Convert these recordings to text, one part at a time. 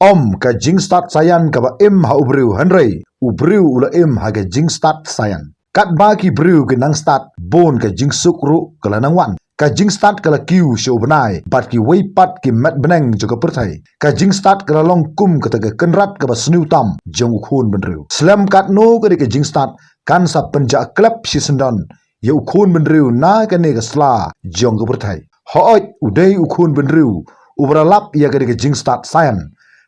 Om ka jing start sayan ka ba im ha ubriu hanrei ubriu ula im ha ka jing start sayan kat ba ki briu ke nang start bon ka jing sukru kala nang wan ka jing start kala kiu show benai bat ki wei pat ki mat beneng jo ka perthai ka jing start kala long kum ka ta kenrat ka ba snu tam jong khun benriu slam kat no ka de ka jing start kan sa penja klub si sendon ye khun benriu na ka ne ka sla jong ka perthai hooj udai khun benriu ubralap ya ka de ka jing start sayan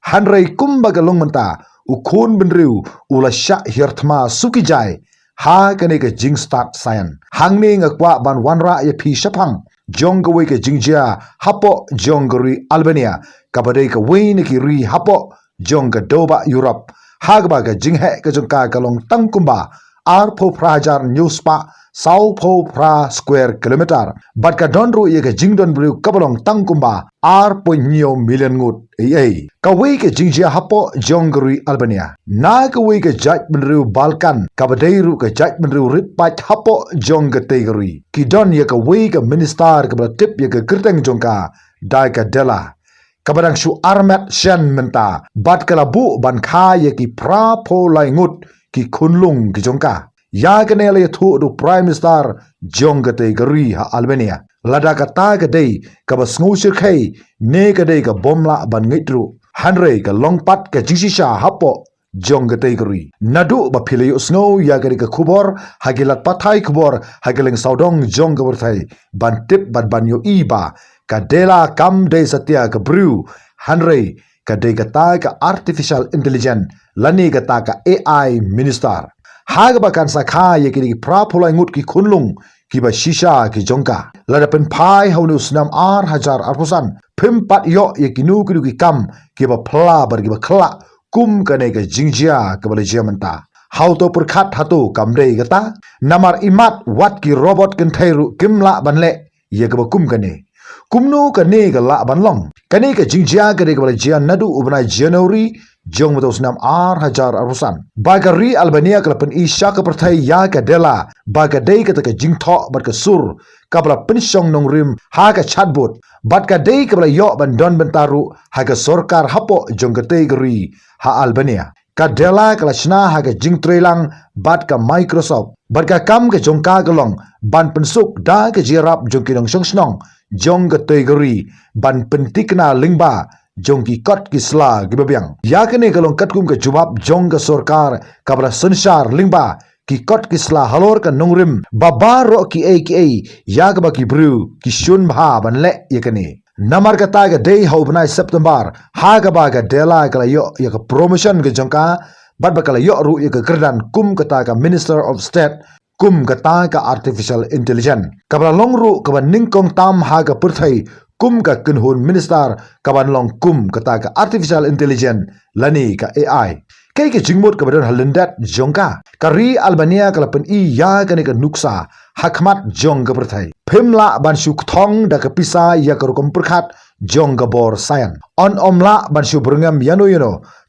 hanrei kumba galong menta ukun benriu ula syak hirtma sukijai ha kane ke jing start sayan hangni ngakwa ban wanra ye phi shapang jong ka wei ke jingjia hapo jong gari Albania kabadai ka wei ne ki ri hapo jong ka doba Europe hagba ka jinghe ka jong ka galong tangkumba arpo prajar newspa Sao po pra square kilometer bat ka donru ye ka jingdon bru kabalong tangkumba R.9 million ngut ka wei ke jingjia hapo jonggri Albania na ka wei ke jaj benru Balkan ka badairu ka jaj benru ripat hapo jong kategori ki don ye ka wei ka minister ka tip ye ka kerteng jongka dai ka dela kabadang shu armat shen menta bat kala bu ban kha ye ki pra po lai ngut ki khunlung ki jongka ya kenele thu du prime minister jong kategori ha Albania lada kata kadai ka basngu shirkai ne kadai ka bomla ban ngitru hanrei ka longpat ka jingsisha hapo jong kategori nadu ba philei snow ya gari ka khubor hagilat pathai khubor hagiling saudong jong ka berthai ban tip ban banyo iba ka dela kam de satya ka brew hanrei ka de kata ka artificial intelligence lani kata ka AI minister hagba kan sakha ye ki prapulai ngut ki khunlung ki ba shisha ki jongka lada pen phai haunu snam ar hajar arpusan phim pat yo ye ki nu ki kam ki ba phla bar ki ba khla kum kane ka jingjia ka ba le menta how to perkhat hatu kamrei gata namar imat wat ki robot ken thairu kimla banle ye ka ba kum kane kumnu kane ka la banlong kane ka jingjia ka de ka ba le nadu ubna January jong matos nam ar hajar arusan bagari Albania kalapan isya ka perthai ya ka dela bagadai ka ta ka jingtho bat ka sur kabla pensyong nong rim ha ka chatbot bat ka dei kabla yo ban don bentaru ha ka sorkar hapo jong kategori ha Albania ka dela kala shna ha ka jingtrelang bat ka Microsoft bat ka kam ka jongka galong ban pensuk da ka jirap jong kinong song jong kategori ban pentikna lingba jong ki kot ki sla gibabyang yakene kalong katkum ka jubab jong ka sorkar kabra sanshar lingba ki kot ki sla halor ka nongrim babaro ki yagba ki bru ki shun bha banle yakene namar ka ta ga day hobnai September haga ba ga dela kala yo ya ka promotion ga jongka bat bakala yo ru ya ka kerdan kum ka ta ka minister of state kum ka ta ka artificial intelligence kabra longru ka ningkong tam haga purthai kum ka kunhun minister kaban long kum kata ka artificial intelligence lani ka AI kai ke jingmut ka badon halendat jongka kari Albania kalapan I ya ka ne ka nuksa hakmat jong ka perthai phimla ban shuk thong da ka pisa ya ka rukom perkhat jong ka bor sayan on omla ban shu brungam yano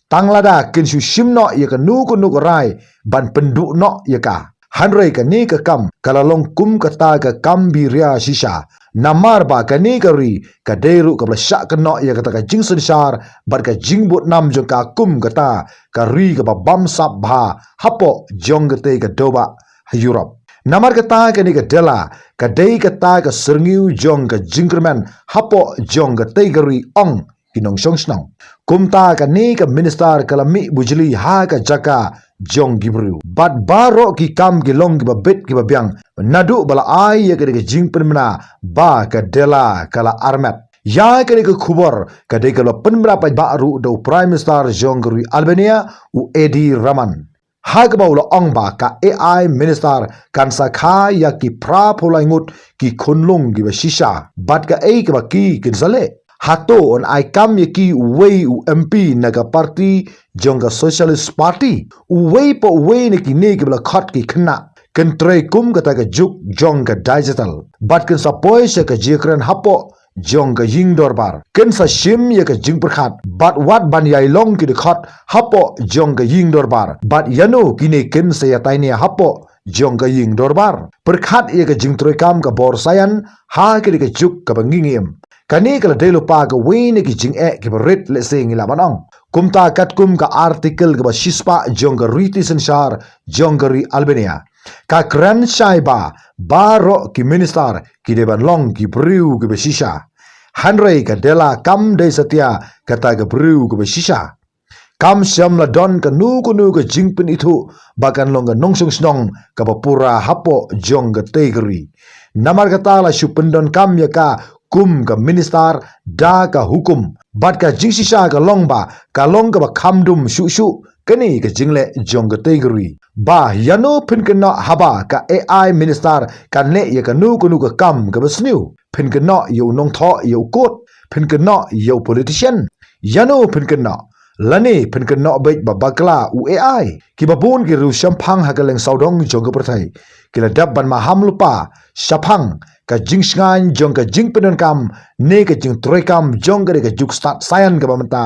tanglada kin shu shimno ya ka nuk rai ban pendu no ya ka hanrei ka ni ka kam kalalong kum kata ka kam biria shisha namar ba ka ni ka ri ka deru ka bla syak ka no ya kata ka jingsun shar bar ka jingbut nam jong ka kum kata ka ri ka ba bam sap bha hapo jong kate ka doba Europe namar kata ka ni ka dela ka dei kata ka serniu jong ka jingkerman hapo jong ka te ka ri ong kinong songsnong kumta ka ni ka minister kalami bujli ha ka jaka jong gibru bat baro ki kam ki long ki babet ki babyang nadu bala ai ya ka jing permana ba ka dela kala armat ya ka ka khubor ka de ka penmra pa ba ru do prime minister jongri Albania u Edi Rahman hagba ulo ong ba ka AI minister kan sakha ya ki pra pholai ngut ki khunlung ki ba shisha bat ka ei ka ba ki kinsale hato on ai kam ye ki wei u MP naga party jonga socialist party u wei po wei ne ki ne ki bla khat ki khna kan trai kum ka ta ka juk jonga digital bat kan sa poi se ka jikran hapo jonga ying dorbar kan sa shim ye ka jing perkhat bat wat ban yai long ki de khat hapo jonga ying dorbar bat yano ki ne kan se ya tai ne hapo jonga ying dorbar perkhat ye ka jing trai kam ka bor sayan ha ki ka juk ka bangingim kani kala delo pa ka wei ne ki jing ki rit le sing la banong Kumta kat kum ka artikel ka shispa jong ka riti sensar jong ka ri Albania. Ka kran shai ba ro ki minister ki deban long ki briu ki besisha. Hanrei ka dela kam de setia kata ka briu ki besisha. Kam syam la don ka nu ka jingpin itu bakan long ka nongsong snong ka pura hapo jong ka tegeri. Namar kata la supendon kam ya ka kum ka minister da ka hukum bat ka jingsisa ka long ka long ka khamdum shu kani ka jingle jong ka tegeri ba yano pin kana haba ka AI minister kan le ya ka nu ka kam ka basniu pin kana yo nong tho yo kot pin kana yo politician yano pin kana lani pin kana baik bakla u AI ki babun ki ru shampang hagaleng saudong jong ka perthai kila dab ban ma ham lupa shapang ka jingsngan jong ka jingpenon kam ne ka jing troy kam jong ka juk start science ka bamta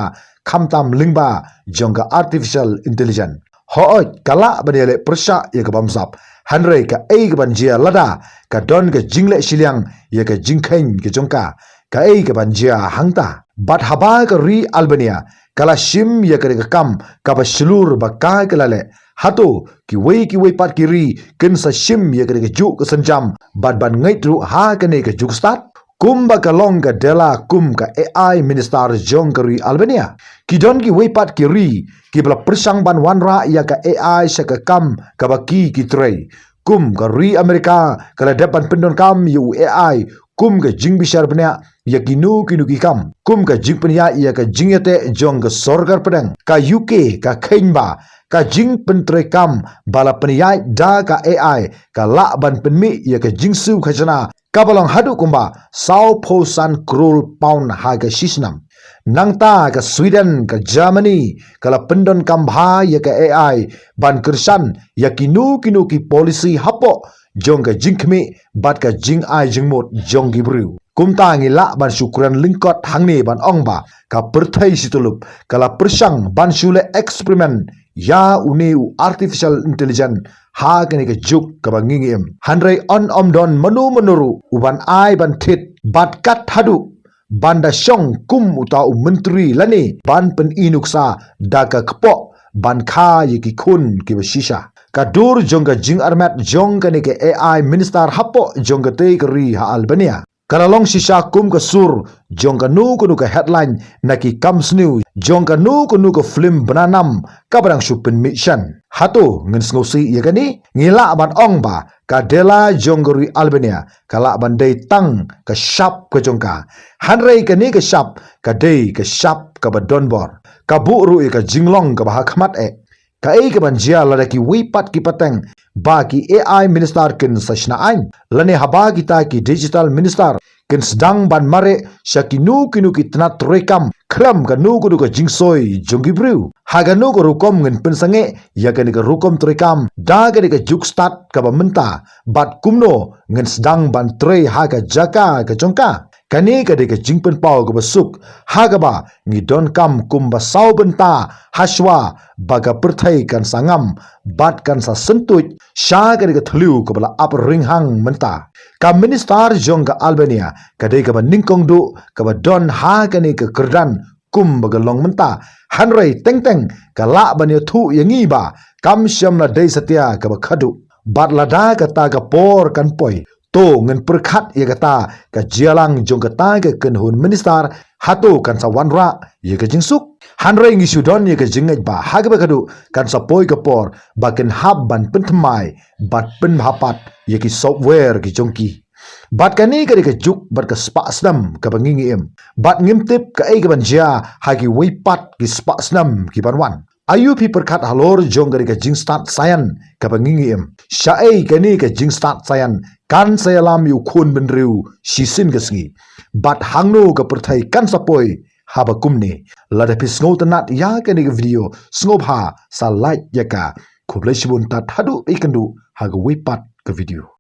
khamtam lingba jong ka artificial intelligence hooj kala banele persha ya ka bamsap hanrei ka ei ka banjia lada ka don ka jingle siliang ya ka jingkhain ka jongka ka ei ka banjia hangta bat haba ka ri Albania kala shim ya ka kam ka baslur ba ka lale hato ki wei pat kiri ken sa shim ya ka juk ka sanjam bat ban ngai tru ha ka ne ka juk start kumba ka long ka dela kum ka AI minister jong ka ri Albania ki don ki wei pat kiri ki bla persang ban wanra ya ka AI sa ka kam ka baki ki trei kum ka ri Amerika kala depan pendon kam yu AI kum ka jing bishar bnya ya kinu ki kam kum ka jing pnya ya ka jingyate jong ka sorgar pedang ka UK ka khainba ka jing pentre kam bala pnya da ka AI ka la ban penmi ya ka jingsu khajana ka balong hadu kumba sau posan krul pound ha ka shisnam nangta ka Sweden ka Germany kala pendon kam bha ya ka AI ban kersan ya kinu ki policy hapo jong ka jingkmi bat ka jing ai jingmot jong gibru kumta ngi la ban syukran lingkot hangni ban ongba ka perthai situlup kala persang ban shule experiment ya uneu artificial intelligence ha kene ka juk ka bangingim hanrei on omdon menuru uban ai ban thit bat kat hadu banda syong kum uta menteri lani ban pen inuksa daga kpo ban kha yiki khun ki bashisha kadur jongga jing armat jong kane ke AI minister hapo jongga te kri ha Albania kalalong shisha kum ka sur jongga nu ka headline naki comes new jongga nu ka film bananam kabarang supin mission hato ngin ngosi ya kani ngila ban ong ba ka dela jonggori Albania kala ban dei tang ka shap ka jongka hanrei kani ka shap ka dei ka shap ka badonbor ka buru ka jinglong ka bahakmat ka ka ban jia la ki wipat ki pateng ba ki AI minister kin sashna ain lane haba kita ki digital minister kin sedang ban mare syakinu kinu ki tnat rekam klam ka nu ku ka jingsoi jonggi bru haga nu ko rukom ngen pensange ya ka ni ka rukom trekam da ka ni ka juk start ka bamenta bat kumno ngen sedang ban tre haga jaka ka jongka kani ka de ka jingpen pau ka basuk haga ba ngi don kam kum ba sau benta haswa baga perthai kan sangam bat kan sa sentuj sha ka de ka thliu ka bala ap ringhang menta ka minister jong ka Albania ka de ka ba ningkong du ka ba don ha ka ni ka kerdan kum ba long menta hanrei teng ka la ban ya thu yangi ba kam syam la dei satia ka ba khadu bat lada ka ta ka por kan poi to ngen perkhat ya kata ka jialang jong kata ka kenhun minister hatu kan sa wanra ya ka jingsuk hanrei ngi sudon ya ka jingai ba hagba kadu kan sa poi ka por ba ken hab ban penthmai bat pen hapat ya ki software ki jongki bat kani ka ka juk bat ka spasnam ka bangingi em bat ngimtip ka ai ka banja hagi wipat ki spasnam ki banwan IUP perkat halor jong ka jingstat sayan ka bangingi em syai kani ka jingstat sayan kan saya lam yu khun benriu sisin kesngi bat hangno ka perthai kan sapoi haba kumne lada pisngau tanat ya ka ni video snobha sa like yaka khublai shibun tat hadu ikandu haga wipat ka video